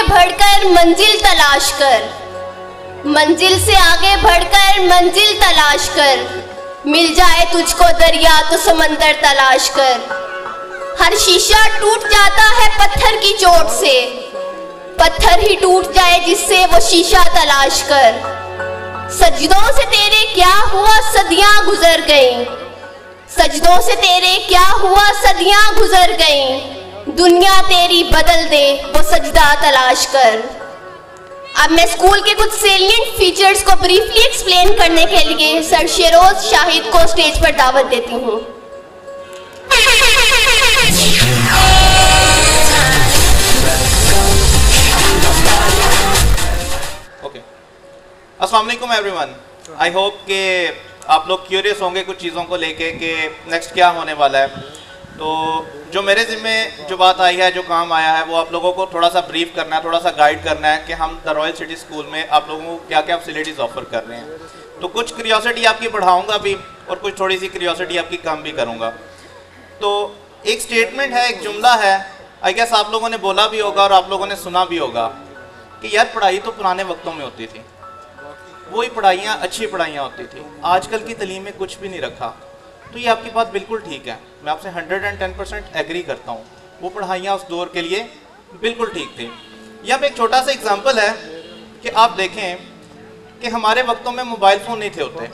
बढ़कर मंजिल तलाश कर, मंजिल से आगे बढ़कर मंजिल तलाश कर, मिल जाए तुझको दरिया तो समंदर तलाश कर। हर शीशा टूट जाता है पत्थर की चोट से, पत्थर ही टूट जाए जिससे वो शीशा तलाश कर। सजदों से तेरे क्या हुआ सदियां गुजर गईं, सजदों से तेरे क्या हुआ सदियां गुजर गईं, दुनिया तेरी बदल दे वो सजदा तलाश कर। अब मैं स्कूल के कुछ सेलिएंट फीचर्स को ब्रीफली एक्सप्लेन करने के लिए सर शेरोज शाहिद को स्टेज पर दावत देती हूँ। ओके, अस्सलाम वालेकुम एवरीवन। आई होप कि आप लोग क्यूरियस होंगे कुछ चीज़ों को लेके कि नेक्स्ट क्या होने वाला है। तो जो मेरे ज़िम्मे जो बात आई है, जो काम आया है, वो आप लोगों को थोड़ा सा ब्रीफ करना है, थोड़ा सा गाइड करना है कि हम द रॉयल सिटी स्कूल में आप लोगों को क्या क्या फैसिलिटीज़ ऑफर कर रहे हैं। तो कुछ क्यूरियोसिटी आपकी बढ़ाऊंगा भी और कुछ थोड़ी सी क्यूरियोसिटी आपकी कम भी करूँगा। तो एक स्टेटमेंट है, एक जुमला है, आई गेस आप लोगों ने बोला भी होगा और आप लोगों ने सुना भी होगा कि यार पढ़ाई तो पुराने वक्तों में होती थी, वही पढ़ाइयाँ अच्छी पढ़ाइयाँ होती थी, आजकल की तालीम में कुछ भी नहीं रखा। तो ये आपकी बात बिल्कुल ठीक है, मैं आपसे 110% एग्री करता हूँ। वो पढ़ाइयाँ उस दौर के लिए बिल्कुल ठीक थी। यहाँ पे एक छोटा सा एग्जांपल है कि आप देखें कि हमारे वक्तों में मोबाइल फ़ोन नहीं थे होते,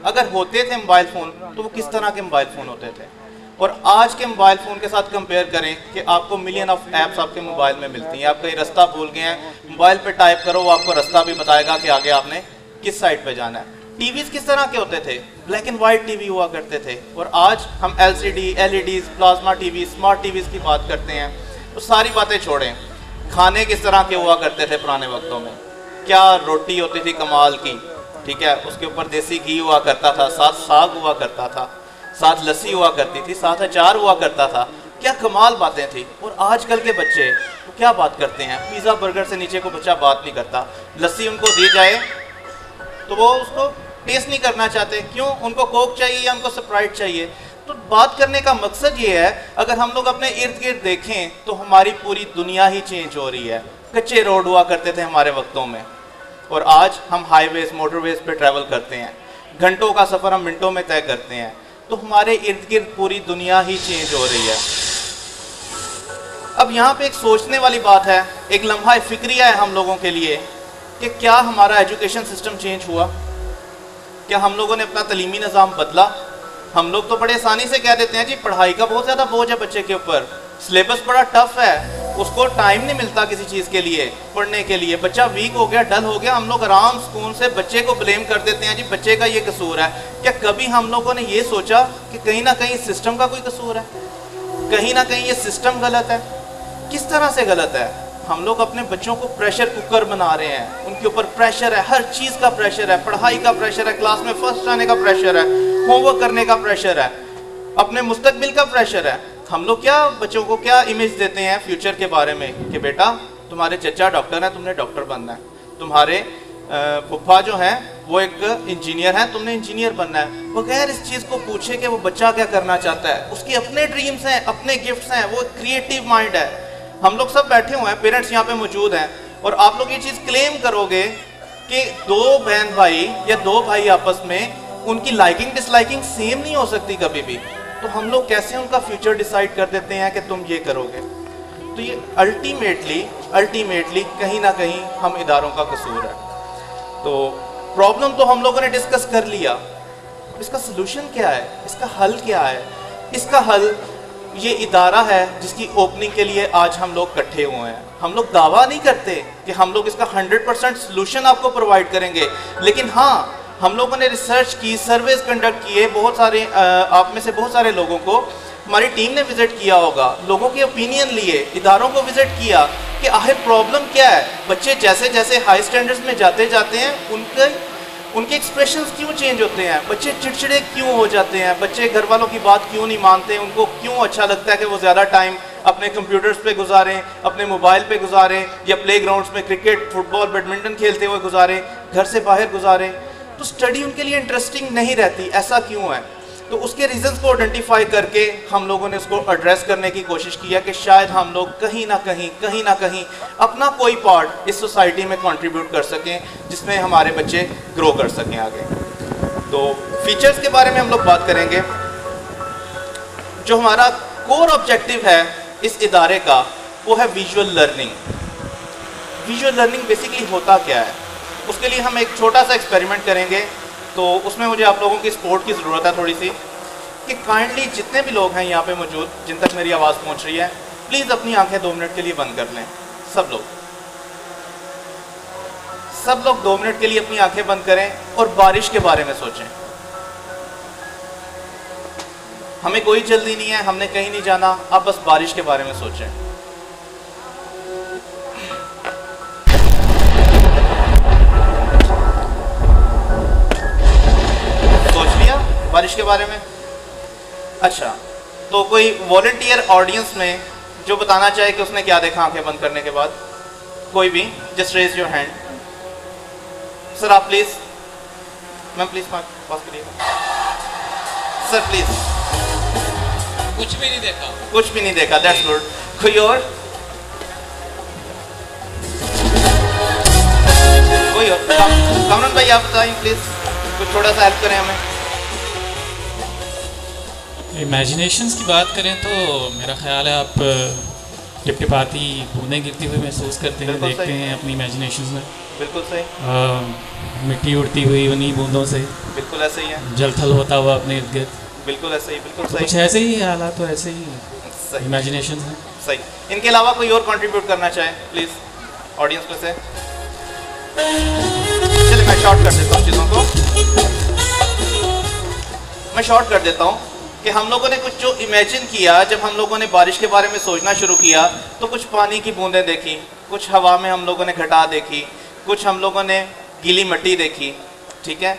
अगर होते थे मोबाइल फ़ोन तो वो किस तरह के मोबाइल फ़ोन होते थे, और आज के मोबाइल फ़ोन के साथ कंपेयर करें कि आपको मिलियन ऑफ ऐप्स आपके मोबाइल में मिलती हैं। आप कहीं रास्ता भूल गए हैं, मोबाइल पे टाइप करो, वो आपको रास्ता भी बताएगा कि आगे आपने किस साइड पे जाना है। टीवीज़ किस तरह के होते थे, ब्लैक एंड वाइट टीवी हुआ करते थे, और आज हम LCD, LEDs, plasma TV, smart TVs की बात करते हैं। तो सारी बातें छोड़ें, खाने किस तरह के हुआ करते थे पुराने वक्तों में। क्या रोटी होती थी कमाल की, ठीक है, उसके ऊपर देसी घी हुआ करता था, साथ साग हुआ करता था, साथ लस्सी हुआ करती थी, साथ अचार हुआ करता था। क्या कमाल बातें थी। और आजकल के बच्चे तो क्या बात करते हैं, पिज़्ज़ा बर्गर से नीचे को बच्चा बात नहीं करता। लस्सी उनको दी जाए तो वो उसको टेस्ट नहीं करना चाहते, क्यों? उनको कोक चाहिए या उनको स्प्राइट चाहिए। तो बात करने का मकसद ये है, अगर हम लोग अपने इर्द गिर्द देखें तो हमारी पूरी दुनिया ही चेंज हो रही है। कच्चे रोड हुआ करते थे हमारे वक्तों में, और आज हम हाईवेज, मोटरवेज पे ट्रैवल करते हैं, घंटों का सफ़र हम मिनटों में तय करते हैं। तो हमारे इर्द गिर्द पूरी दुनिया ही चेंज हो रही है। अब यहाँ पे एक सोचने वाली बात है, एक लम्हा फिक्रिया है हम लोगों के लिए कि क्या हमारा एजुकेशन सिस्टम चेंज हुआ, क्या हम लोगों ने अपना तलीमी निज़ाम बदला। हम लोग तो बड़े आसानी से कह देते हैं जी पढ़ाई का बहुत ज़्यादा बोझ है बच्चे के ऊपर, सिलेबस बड़ा टफ है, उसको टाइम नहीं मिलता किसी चीज़ के लिए, पढ़ने के लिए, बच्चा वीक हो गया, डल हो गया। हम लोग आराम सुकून से बच्चे को ब्लेम कर देते हैं, जी बच्चे का ये कसूर है। क्या कभी हम लोगों ने ये सोचा कि कहीं ना कहीं सिस्टम का कोई कसूर है, कहीं ना कहीं ये सिस्टम गलत है? किस तरह से गलत है? हम लोग अपने बच्चों को प्रेशर कुकर बना रहे हैं, उनके ऊपर प्रेशर है, हर चीज़ का प्रेशर है, पढ़ाई का प्रेशर है, क्लास में फर्स्ट आने का प्रेशर है, होमवर्क करने का प्रेशर है, अपने मुस्तकबिल का प्रेशर है। हम लोग क्या बच्चों को क्या इमेज देते हैं फ्यूचर के बारे में कि बेटा तुम्हारे चचा डॉक्टर हैं, तुमने डॉक्टर बनना है, तुम्हारे फुफ्फा जो हैं वो एक इंजीनियर हैं, तुमने इंजीनियर बनना है, बगैर इस चीज़ को पूछे कि वो बच्चा क्या करना चाहता है। उसके अपने ड्रीम्स हैं, अपने गिफ्ट्स हैं, वो क्रिएटिव माइंड है। हम लोग सब बैठे हुए हैं, पेरेंट्स यहाँ पे मौजूद हैं, और आप लोग ये चीज़ क्लेम करोगे कि दो बहन भाई या दो भाई आपस में उनकी लाइकिंग डिसलाइकिंग सेम नहीं हो सकती कभी भी। तो हम लोग कैसे उनका फ्यूचर डिसाइड कर देते हैं कि तुम ये करोगे? तो ये अल्टीमेटली कहीं ना कहीं हम इदारों का कसूर है। तो प्रॉब्लम तो हम लोगों ने डिस्कस कर लिया, इसका सलूशन क्या है, इसका हल क्या है? इसका हल ये इदारा है जिसकी ओपनिंग के लिए आज हम लोग इकट्ठे हुए हैं। हम लोग दावा नहीं करते कि हम लोग इसका 100% सलूशन आपको प्रोवाइड करेंगे, लेकिन हाँ हम लोगों ने रिसर्च की, सर्वेज कंडक्ट किए, बहुत सारे आप में से बहुत सारे लोगों को हमारी टीम ने विज़िट किया होगा, लोगों के ओपिनियन लिए, इदारों को विज़िट किया कि आखिर प्रॉब्लम क्या है। बच्चे जैसे जैसे हाई स्टैंडर्ड्स में जाते जाते हैं उनके एक्सप्रेशंस क्यों चेंज होते हैं, बच्चे चिड़चिड़े क्यों हो जाते हैं, बच्चे घर वालों की बात क्यों नहीं मानते, उनको क्यों अच्छा लगता है कि वो ज़्यादा टाइम अपने कंप्यूटर्स पे गुजारें, अपने मोबाइल पे गुजारें, या प्ले ग्राउंड्स में क्रिकेट, फुटबॉल, बैडमिंटन खेलते हुए गुजारें, घर से बाहर गुजारें। तो स्टडी उनके लिए इंटरेस्टिंग नहीं रहती, ऐसा क्यों है? तो उसके रीजंस को आइडेंटिफाई करके हम लोगों ने उसको एड्रेस करने की कोशिश किया कि शायद हम लोग कहीं ना कहीं अपना कोई पार्ट इस सोसाइटी में कंट्रीब्यूट कर सकें जिसमें हमारे बच्चे ग्रो कर सकें आगे। तो फीचर्स के बारे में हम लोग बात करेंगे। जो हमारा कोर ऑब्जेक्टिव है इस इदारे का वो है visual learning. Visual learning basically होता क्या है, उसके लिए हम एक छोटा सा एक्सपेरिमेंट करेंगे। तो उसमें मुझे आप लोगों की सपोर्ट की ज़रूरत है थोड़ी सी, कि काइंडली जितने भी लोग हैं यहाँ पे मौजूद जिन तक मेरी आवाज़ पहुँच रही है, प्लीज़ अपनी आंखें 2 मिनट के लिए बंद कर लें। सब लोग 2 मिनट के लिए अपनी आंखें बंद करें और बारिश के बारे में सोचें। हमें कोई जल्दी नहीं है, हमने कहीं नहीं जाना, आप बस बारिश के बारे में सोचें। बारिश के बारे में? अच्छा, तो कोई वॉलंटियर ऑडियंस में जो बताना चाहे कि उसने क्या देखा आंखें बंद करने के बाद? कोई भी? Just raise your hand. Sir आप प्लीज, मैम प्लीज पास करिए। Sir please. कुछ भी नहीं देखा। कुछ भी नहीं देखा, दैट्स गुड। कोई और? कामरान भाई आप बताएं प्लीज, कुछ थोड़ा सा हेल्प करें हमें। इमेजिनेशंस की बात करें तो मेरा ख्याल है आप टिपटिपाती बूंदें गिरती हुई महसूस करते हैं, देखते हैं अपनी इमेजिनेशंस में। बिल्कुल सही। मिट्टी उड़ती हुई उन्हीं बूंदों से। बिल्कुल ऐसे ही है। जल थल होता हुआ अपने इर्द गिर्द। बिल्कुल ऐसे ही, बिल्कुल सही। कुछ ऐसे ही हालात तो ऐसे ही इमेजिनेशंस हैं। सही। इनके अलावा कोई और कंट्रीब्यूट करना चाहे प्लीज ऑडियंस में से? चलिए मैं शॉर्ट कर देता हूँ चीज़ों को। मैं शॉर्ट कर देता हूँ कि हम लोगों ने कुछ जो इमेजिन किया, जब हम लोगों ने बारिश के बारे में सोचना शुरू किया तो कुछ पानी की बूंदें देखी, कुछ हवा में हम लोगों ने घटा देखी, कुछ हम लोगों ने गीली मिट्टी देखी, ठीक है,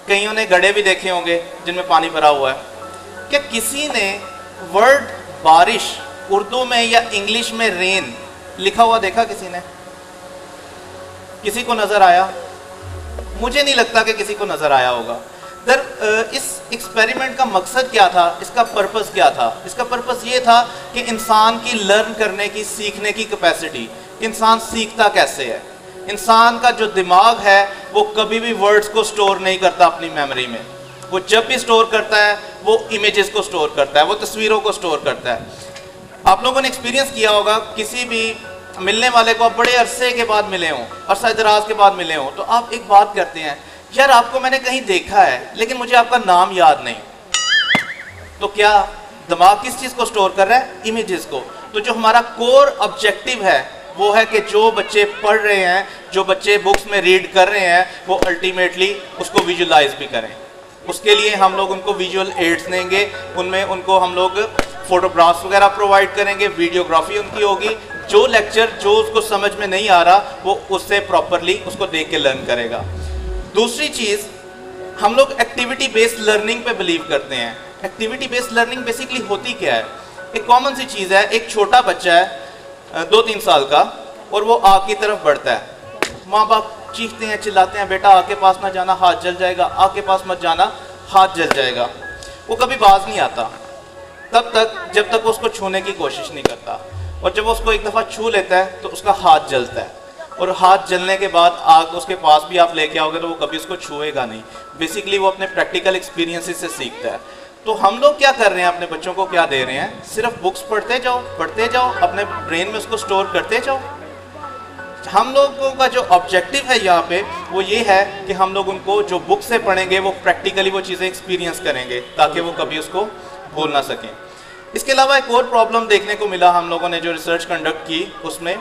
कईयों ने गड्ढे भी देखे होंगे जिनमें पानी भरा हुआ है। क्या किसी ने वर्ड बारिश उर्दू में या इंग्लिश में रेन लिखा हुआ देखा? किसी ने? किसी को नज़र आया? मुझे नहीं लगता कि किसी को नज़र आया होगा। इस एक्सपेरिमेंट का मकसद क्या था, इसका पर्पस क्या था? इसका पर्पस ये था कि इंसान की लर्न करने की, सीखने की कैपेसिटी, इंसान सीखता कैसे है। इंसान का जो दिमाग है वो कभी भी वर्ड्स को स्टोर नहीं करता अपनी मेमोरी में। वो जब भी स्टोर करता है वो इमेजेस को स्टोर करता है, वो तस्वीरों को स्टोर करता है। आप लोगों ने एक्सपीरियंस किया होगा, किसी भी मिलने वाले को आप बड़े अरसे के बाद मिले हों, अरसा दराज के बाद मिले हों, तो आप एक बात करते हैं, यार आपको मैंने कहीं देखा है लेकिन मुझे आपका नाम याद नहीं। तो क्या दिमाग किस चीज़ को स्टोर कर रहा है? इमेजेस को। तो जो हमारा कोर ऑब्जेक्टिव है वो है कि जो बच्चे पढ़ रहे हैं, जो बच्चे बुक्स में रीड कर रहे हैं, वो अल्टीमेटली उसको विजुलाइज भी करें। उसके लिए हम लोग उनको विजुअल एड्स देंगे, उनमें उनको हम लोग फोटोग्राफ्स वगैरह प्रोवाइड करेंगे, वीडियोग्राफी उनकी होगी। जो लेक्चर जो उसको समझ में नहीं आ रहा वो उससे प्रॉपरली उसको देख के लर्न करेगा। दूसरी चीज़, हम लोग एक्टिविटी बेस्ड लर्निंग पे बिलीव करते हैं। एक्टिविटी बेस्ड लर्निंग बेसिकली होती क्या है? एक कॉमन सी चीज़ है, एक छोटा बच्चा है 2-3 साल का और वो आग की तरफ बढ़ता है। माँ बाप चीखते हैं, चिल्लाते हैं, बेटा आग के पास ना जाना, हाथ जल जाएगा, आग के पास मत जाना, हाथ जल जाएगा। वो कभी बाज नहीं आता तब तक जब तक वो उसको छूने की कोशिश नहीं करता, और जब वो उसको एक दफ़ा छू लेता है तो उसका हाथ जलता है, और हाथ जलने के बाद आग उसके पास भी आप लेके आओगे तो वो कभी उसको छुएगा नहीं। बेसिकली वो अपने प्रैक्टिकल एक्सपीरियंसेस से सीखता है। तो हम लोग क्या कर रहे हैं, अपने बच्चों को क्या दे रहे हैं? सिर्फ बुक्स पढ़ते जाओ, अपने ब्रेन में उसको स्टोर करते जाओ। हम लोगों का जो ऑब्जेक्टिव है यहाँ पे वो ये है कि हम लोग उनको जो बुक से पढ़ेंगे वो प्रैक्टिकली वो चीज़ें एक्सपीरियंस करेंगे ताकि वो कभी उसको भूल ना सकें। इसके अलावा एक और प्रॉब्लम देखने को मिला हम लोगों ने जो रिसर्च कंडक्ट की उसमें,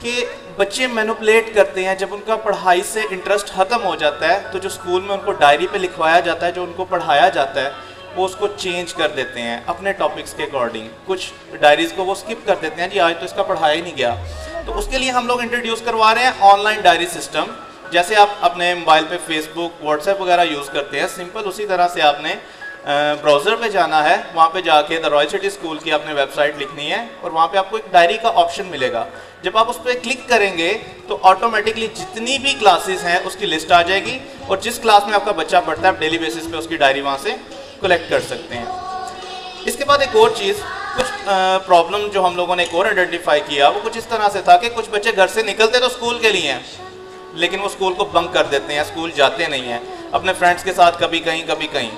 कि बच्चे मैनिपुलेट करते हैं। जब उनका पढ़ाई से इंटरेस्ट ख़त्म हो जाता है तो जो स्कूल में उनको डायरी पे लिखवाया जाता है, जो उनको पढ़ाया जाता है, वो उसको चेंज कर देते हैं अपने टॉपिक्स के अकॉर्डिंग। कुछ डायरीज़ को वो स्किप कर देते हैं, जी आज तो इसका पढ़ाया ही नहीं गया। तो उसके लिए हम लोग इंट्रोड्यूस करवा रहे हैं ऑनलाइन डायरी सिस्टम। जैसे आप अपने मोबाइल पे फेसबुक, व्हाट्सएप वगैरह यूज़ करते हैं, सिंपल उसी तरह से आपने ब्राउज़र पे जाना है, वहाँ पे जाके द रॉयल सिटी स्कूल की आपने वेबसाइट लिखनी है और वहाँ पे आपको एक डायरी का ऑप्शन मिलेगा। जब आप उस पर क्लिक करेंगे तो ऑटोमेटिकली जितनी भी क्लासेस हैं उसकी लिस्ट आ जाएगी, और जिस क्लास में आपका बच्चा पढ़ता है आप डेली बेसिस पे उसकी डायरी वहाँ से कलेक्ट कर सकते हैं। इसके बाद एक और चीज़, कुछ प्रॉब्लम जो हम लोगों ने एक और आइडेंटिफाई किया वो कुछ इस तरह से था कि कुछ बच्चे घर से निकलते तो स्कूल के लिए हैं, लेकिन वो स्कूल को बंक कर देते हैं, स्कूल जाते नहीं हैं, अपने फ्रेंड्स के साथ कभी कहीं कभी कहीं।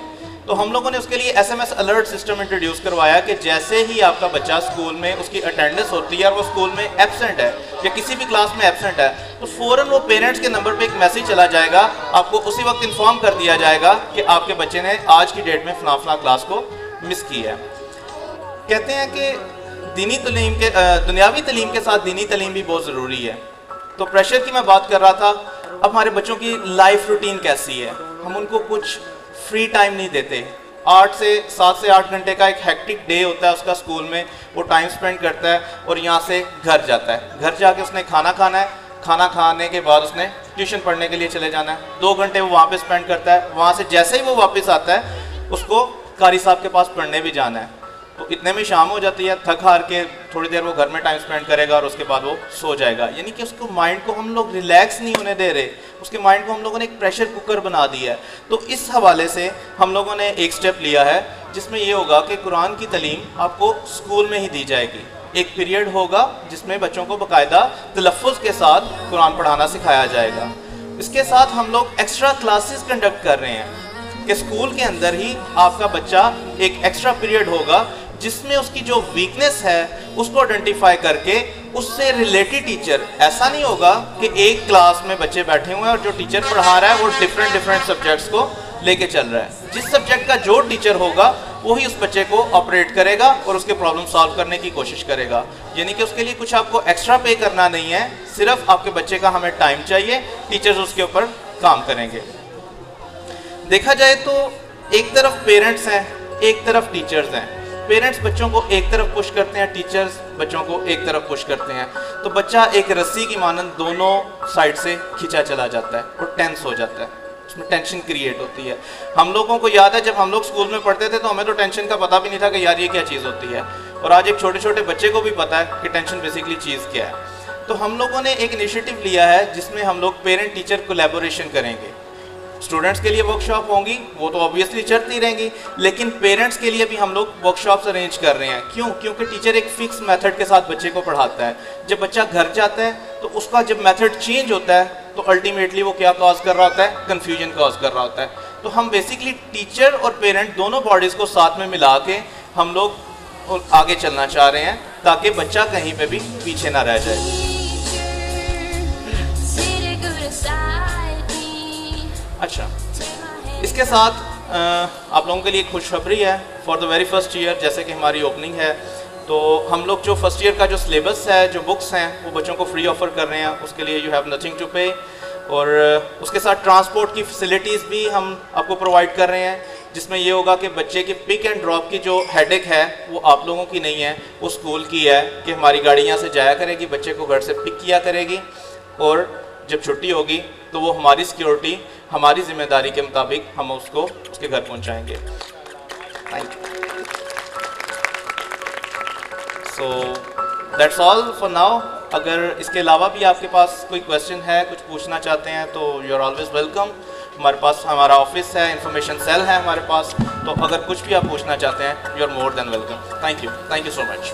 तो हम लोगों ने उसके लिए SMS अलर्ट सिस्टम इंट्रोड्यूस करवाया कि जैसे ही आपका बच्चा स्कूल में उसकी अटेंडेंस होती है और वो स्कूल में एब्सेंट है या किसी भी क्लास में एब्सेंट है, तो फ़ौरन वो पेरेंट्स के नंबर पे एक मैसेज चला जाएगा, आपको उसी वक्त इन्फॉर्म कर दिया जाएगा कि आपके बच्चे ने आज की डेट में फलां फलां क्लास को मिस की है। कहते हैं कि दीनी तलीम के दुनियावी तलीम के साथ दीनी तलीम भी बहुत ज़रूरी है। तो प्रेशर की मैं बात कर रहा था। अब हमारे बच्चों की लाइफ रूटीन कैसी है, हम उनको कुछ फ्री टाइम नहीं देते। 7 से 8 घंटे का एक हेक्टिक डे होता है उसका स्कूल में, वो टाइम स्पेंड करता है और यहाँ से घर जाता है। घर जाके उसने खाना खाना है, खाना खाने के बाद उसने ट्यूशन पढ़ने के लिए चले जाना है, 2 घंटे वो वहाँ पे स्पेंड करता है। वहाँ से जैसे ही वो वापस आता है उसको कारी साहब के पास पढ़ने भी जाना है, तो इतने में शाम हो जाती है। थक हार के थोड़ी देर वो घर में टाइम स्पेंड करेगा और उसके बाद वो सो जाएगा। यानी कि उसको माइंड को हम लोग रिलैक्स नहीं होने दे रहे, उसके माइंड को हम लोगों ने एक प्रेशर कुकर बना दिया है। तो इस हवाले से हम लोगों ने एक स्टेप लिया है जिसमें ये होगा कि कुरान की तालीम आपको स्कूल में ही दी जाएगी। एक पीरियड होगा जिसमें बच्चों को बाकायदा तलफ़्फ़ुज़ के साथ कुरान पढ़ाना सिखाया जाएगा। इसके साथ हम लोग एक्स्ट्रा क्लासेस कंडक्ट कर रहे हैं कि स्कूल के अंदर ही आपका बच्चा एक एक्स्ट्रा पीरियड होगा जिसमें उसकी जो वीकनेस है उसको आइडेंटिफाई करके उससे रिलेटेड टीचर, ऐसा नहीं होगा कि एक क्लास में बच्चे बैठे हुए हैं और जो टीचर पढ़ा रहा है वो डिफरेंट सब्जेक्ट्स को लेके चल रहा है। जिस सब्जेक्ट का जो टीचर होगा वही उस बच्चे को ऑपरेट करेगा और उसके प्रॉब्लम सॉल्व करने की कोशिश करेगा। यानी कि उसके लिए कुछ आपको एक्स्ट्रा पे करना नहीं है, सिर्फ आपके बच्चे का हमें टाइम चाहिए, टीचर्स उसके ऊपर काम करेंगे। देखा जाए तो एक तरफ पेरेंट्स हैं, एक तरफ टीचर्स हैं। पेरेंट्स बच्चों को एक तरफ पुश करते हैं, टीचर्स बच्चों को एक तरफ पुश करते हैं, तो बच्चा एक रस्सी की मानंद दोनों साइड से खींचा चला जाता है और टेंस हो जाता है, उसमें टेंशन क्रिएट होती है। हम लोगों को याद है जब हम लोग स्कूल में पढ़ते थे तो हमें तो टेंशन का पता भी नहीं था कि यार ये क्या चीज़ होती है, और आज एक छोटे छोटे बच्चे को भी पता है कि टेंशन बेसिकली चीज़ क्या है। तो हम लोगों ने एक इनिशिएटिव लिया है जिसमें हम लोग पेरेंट टीचर कोलैबोरेशन करेंगे। स्टूडेंट्स के लिए वर्कशॉप होंगी, वो तो ऑब्वियसली चलती रहेंगी, लेकिन पेरेंट्स के लिए भी हम लोग वर्कशॉप्स अरेंज कर रहे हैं। क्यों? क्योंकि टीचर एक फिक्स मेथड के साथ बच्चे को पढ़ाता है। जब बच्चा घर जाता है तो उसका जब मेथड चेंज होता है तो अल्टीमेटली वो क्या कॉज कर रहा होता है? कन्फ्यूजन कॉज कर रहा होता है। तो हम बेसिकली टीचर और पेरेंट दोनों बॉडीज़ को साथ में मिला के हम लोग आगे चलना चाह रहे हैं ताकि बच्चा कहीं पर भी पीछे ना रह जाए। अच्छा, इसके साथ आप लोगों के लिए खुशखबरी है। For the very first year, जैसे कि हमारी ओपनिंग है, तो हम लोग जो फर्स्ट ईयर का जो सिलेबस है, जो बुक्स हैं, वो बच्चों को फ्री ऑफर कर रहे हैं। उसके लिए यू हैव नथिंग टू पे। और उसके साथ ट्रांसपोर्ट की फैसिलिटीज़ भी हम आपको प्रोवाइड कर रहे हैं, जिसमें ये होगा कि बच्चे की पिक एंड ड्रॉप की जो हेडेक है वो आप लोगों की नहीं है, वो स्कूल की है कि हमारी गाड़ी यहाँ से जाया करेगी, बच्चे को घर से पिक किया करेगी, और जब छुट्टी होगी तो वो हमारी सिक्योरिटी, हमारी जिम्मेदारी के मुताबिक हम उसको उसके घर पहुंचाएंगे। Thank you. So that's all for now. अगर इसके अलावा भी आपके पास कोई क्वेश्चन है, कुछ पूछना चाहते हैं, तो यू आर ऑलवेज वेलकम। हमारे पास हमारा ऑफिस है, इंफॉर्मेशन सेल है हमारे पास, तो अगर कुछ भी आप पूछना चाहते हैं, you are more than welcome. Thank you so much.